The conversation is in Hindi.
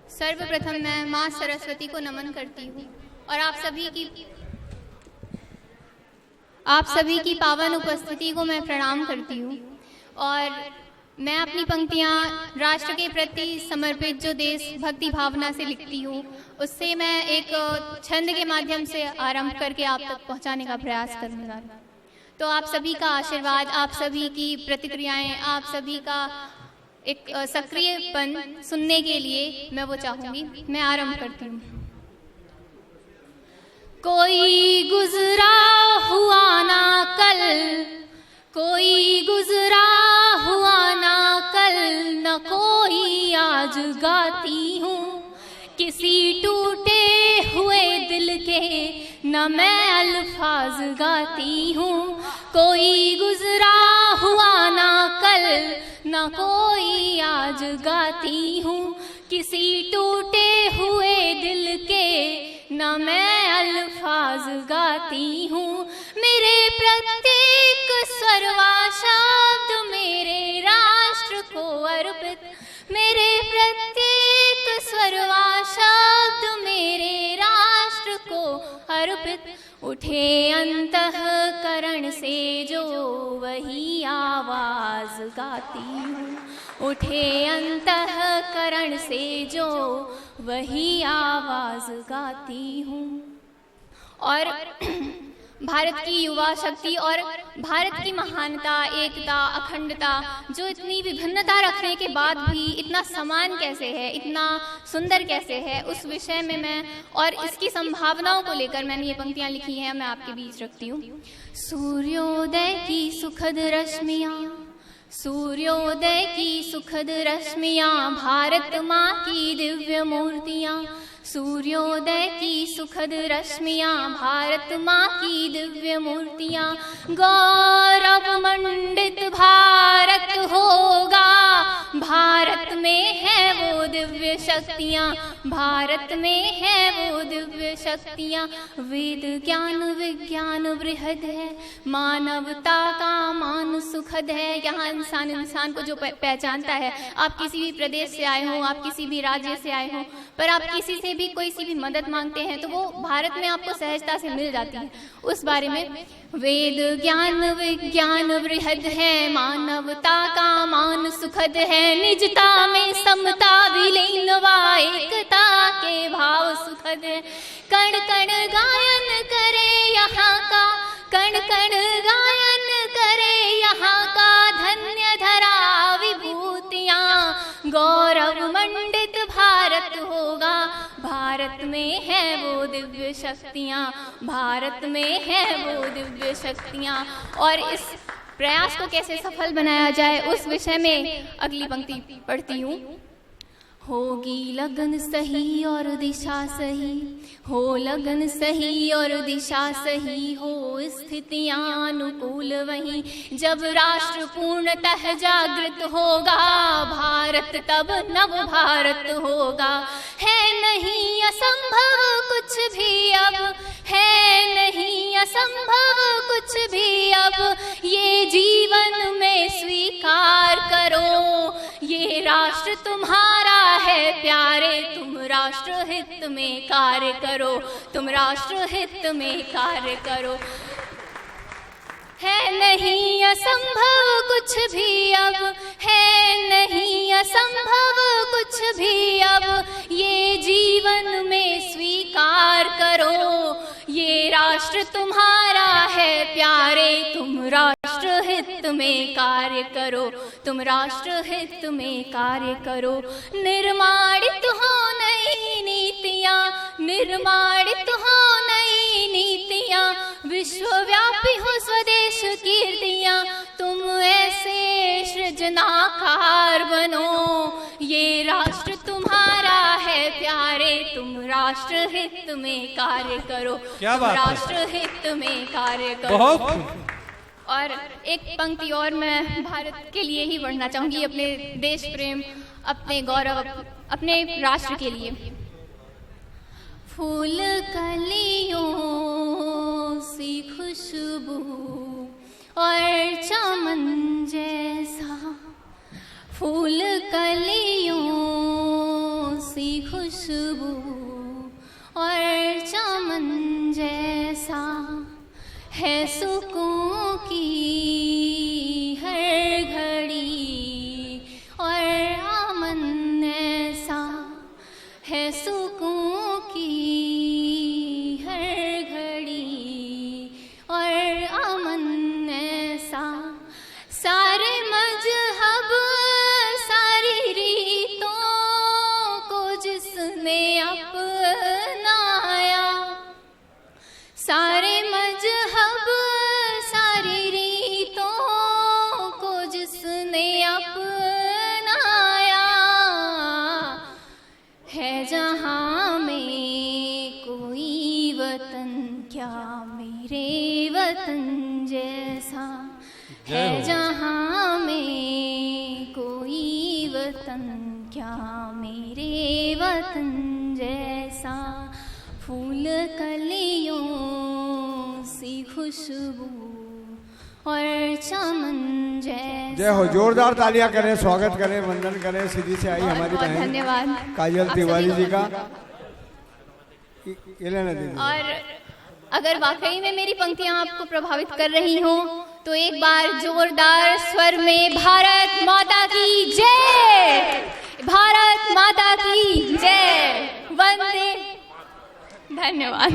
सर्वप्रथम मैं माँ सरस्वती को नमन करती हूँ और आप सभी की पावन उपस्थिति को मैं प्रणाम करती हूँ। और मैं अपनी पंक्तियाँ राष्ट्र के प्रति समर्पित जो देशभक्ति भावना से लिखती हूँ, उससे मैं एक छंद के माध्यम से आरंभ करके आप तक पहुँचाने का प्रयास करूँगा। तो आप सभी का आशीर्वाद, आप सभी की प्रतिक्रियाएं, आप सभी का एक सक्रियपन सुनने के लिए मैं वो चाहूँगी। मैं आरंभ करती हूँ। कोई गुजरा हुआ ना कल, कोई गुजरा हुआ ना कल, न कोई आज गाती हूँ। किसी टूटे हुए दिल के न मैं अल्फाज गाती हूँ। कोई गुजरा हुआ ना कल, न कोई आज गाती हूँ। किसी टूटे हुए दिल के न मैं अल्फाज गाती हूँ। मेरे प्रत्येक स्वरवा शब्द मेरे राष्ट्र को अर्पित, मेरे प्रत्येक स्वरवा शब्द मेरे राष्ट्र को अर्पित। उठे अंतःकरण से जो वही आवाज गाती हूँ, उठे अंतःकरण से जो वही आवाज गाती हूँ। और भारत की युवा शक्ति और भारत की महानता, एकता, अखंडता, जो इतनी विभिन्नता रखने के बाद भी इतना समान कैसे है, इतना सुंदर कैसे है, उस विषय में मैं और इसकी संभावनाओं को लेकर मैंने ये पंक्तियाँ लिखी हैं, मैं आपके बीच रखती हूँ। सूर्योदय की सुखद रश्मियाँ, सूर्योदय की सुखद रश्मियाँ, भारत माँ की दिव्य मूर्तियाँ। सूर्योदय की सुखद रश्मियाँ, भारत माँ की दिव्य मूर्तियाँ। गौरव मंडित भारत होगा, भारत में है वो दिव्य शक्तियाँ, भारत में है वो दिव्य शक्तियाँ। वेद ज्ञान विज्ञान बृहद है, मानवता का मान सुखद है। यहाँ इंसान को जो पहचानता है, आप किसी भी प्रदेश से आए हों, आप किसी भी राज्य से आए हों, पर आप किसी से भी कोई सी भी मदद मांगते हैं तो वो भारत में आपको सहजता से मिल जाती है। उस बारे में वेद ज्ञान विज्ञान बृहद है, मानवता का मान सुखद है। निजता में समता विलीन वा एकता के भाव सुखद है। कण कण गायन करे यहाँ का, कण कण गायन करे यहाँ का, धन्य धरा विभूतियाँ। गौरव मंडित भारत होगा, भारत में है वो दिव्य शक्तियाँ, भारत में है वो दिव्य शक्तियाँ। और इस प्रयास को कैसे सफल बनाया जाए उस विषय में अगली पंक्ति पढ़ती हूँ। होगी लगन सही और दिशा सही, हो लगन सही और दिशा सही, हो स्थितियां अनुकूल वहीं। जब राष्ट्र पूर्णतः जागृत होगा, भारत तब नव भारत होगा। है नहीं असंभव कुछ भी अब, है नहीं असंभव कुछ भी अब, ये जीवन में स्वीकार करो। ये राष्ट्र तुम्हारा है प्यारे, तुम राष्ट्र हित में कार्य करो, तुम राष्ट्र हित में कार्य करो। है नहीं असंभव कुछ भी अब, है नहीं असंभव कुछ भी अब, ये जीवन में स्वीकार करो। ये राष्ट्र तुम्हारा है प्यारे, तुम राष्ट्र हित में कार्य करो, तुम राष्ट्र हित में कार्य करो। निर्माणित हो नई नीतियाँ, निर्माणित हो नई नीतियाँ, विश्वव्यापी हो स्वदेश कीर्तियाँ। तुम ऐसे सृजनाकार बनो, ये राष्ट्र तुम्हारा है प्यारे, तुम राष्ट्र हित में कार्य करो, तुम राष्ट्र हित में कार्य करो। और एक पंक्ति और मैं भारत के लिए ही पढ़ना चाहूंगी, अपने देश प्रेम, अपने गौरव, अपने राष्ट्र के लिए। फूल कलियों सी खुशबू और चमन जैसा फूल कलियों सी खुशबू और चमन जैसा है सुकून की हर घड़ी और अमन ऐसा है सुकून की हर घड़ी और अमन ऐसा। सारे मजहब सारी रीतों को जिसने अपनाया, सारे मजहब सारी रीतों को जिसने अपनाया, है जहाँ में कोई वतन क्या मेरे वतन जैसा, है जहाँ में कोई वतन क्या मेरे वतन जैसा। फूल कलियों सी खुशबू और चमन जैसा। जय हो, जोरदार तालियां करें, स्वागत करें, वंदन करें सिद्धि से आई हमारी बहन धन्यवाद काजल तिवारी जी का। और अगर वाकई में मेरी पंक्तियां आपको प्रभावित कर रही हों तो एक बार जोरदार स्वर में भारत माता की जय, भारत माता की जय, वंदे। धन्यवाद।